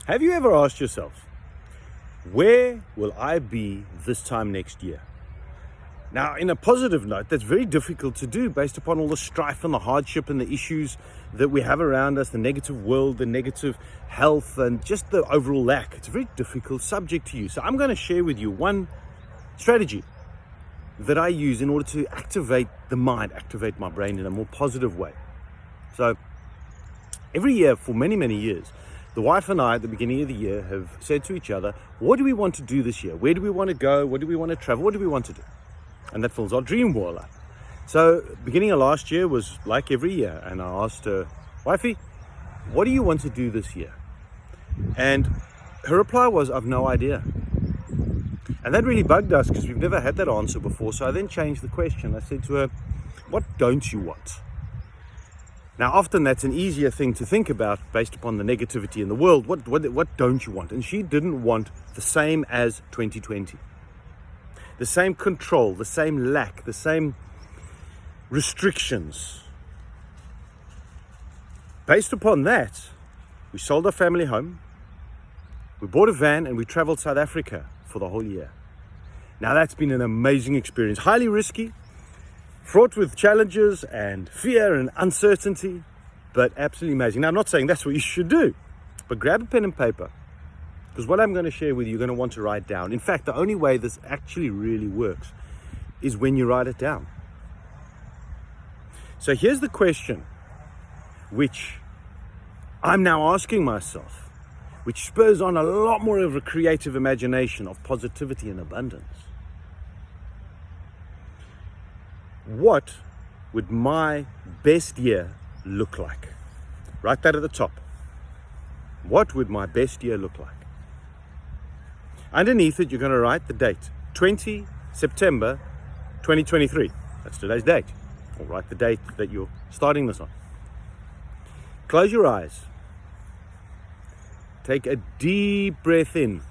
Have you ever asked yourself, where will I be this time next year? Now, in a positive note, that's very difficult to do based upon all the strife and the hardship and the issues that we have around us, the negative world, the negative health, and just the overall lack. It's a very difficult subject to use. So I'm going to share with you one strategy that I use in order to activate the mind, activate my brain in a more positive way. So every year for many, many years, the wife and I at the beginning of the year have said to each other, what do we want to do this year? Where do we want to go? What do we want to travel? What do we want to do? And that fills our dream wall up. So beginning of last year was like every year. And I asked her, wifey, what do you want to do this year? And her reply was, I've no idea. And that really bugged us because we've never had that answer before. So I then changed the question. I said to her, what don't you want? Now, often that's an easier thing to think about based upon the negativity in the world. What don't you want? And she didn't want the same as 2020. The same control, the same lack, the same restrictions. Based upon that, we sold our family home, we bought a van, and we traveled South Africa for the whole year. Now that's been an amazing experience, highly risky, fraught with challenges and fear and uncertainty, but absolutely amazing. Now I'm not saying that's what you should do, but grab a pen and paper, because what I'm going to share with you, you're going to want to write down. In fact, the only way this actually really works is when you write it down. So here's the question, which I'm now asking myself, which spurs on a lot more of a creative imagination of positivity and abundance. What would my best year look like? Write that at the top. What would my best year look like? Underneath it, you're going to write the date, 20 September 2023. That's today's date. Or write the date that you're starting this on. Close your eyes. Take a deep breath in.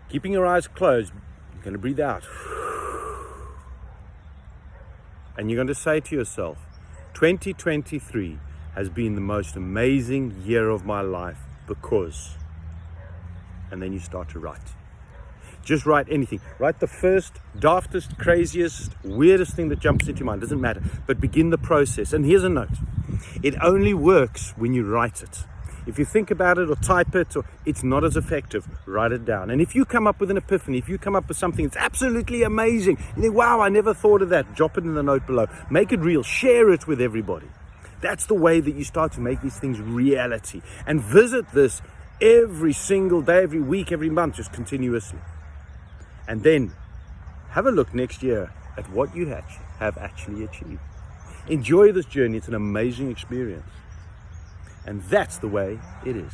Keeping your eyes closed, you're going to breathe out. And you're going to say to yourself, 2023 has been the most amazing year of my life because... And then you start to write. Just write anything. Write the first, daftest, craziest, weirdest thing that jumps into your mind. Doesn't matter. But begin the process. And here's a note. It only works when you write it. If you think about it or type it, it's not as effective. Write it down. And if you come up with an epiphany, if you come up with something that's absolutely amazing, you think, wow, I never thought of that, drop it in the note below. Make it real. Share it with everybody. That's the way that you start to make these things reality. And visit this every single day, every week, every month, just continuously. And then have a look next year at what you have actually achieved. Enjoy this journey. It's an amazing experience. And that's the way it is.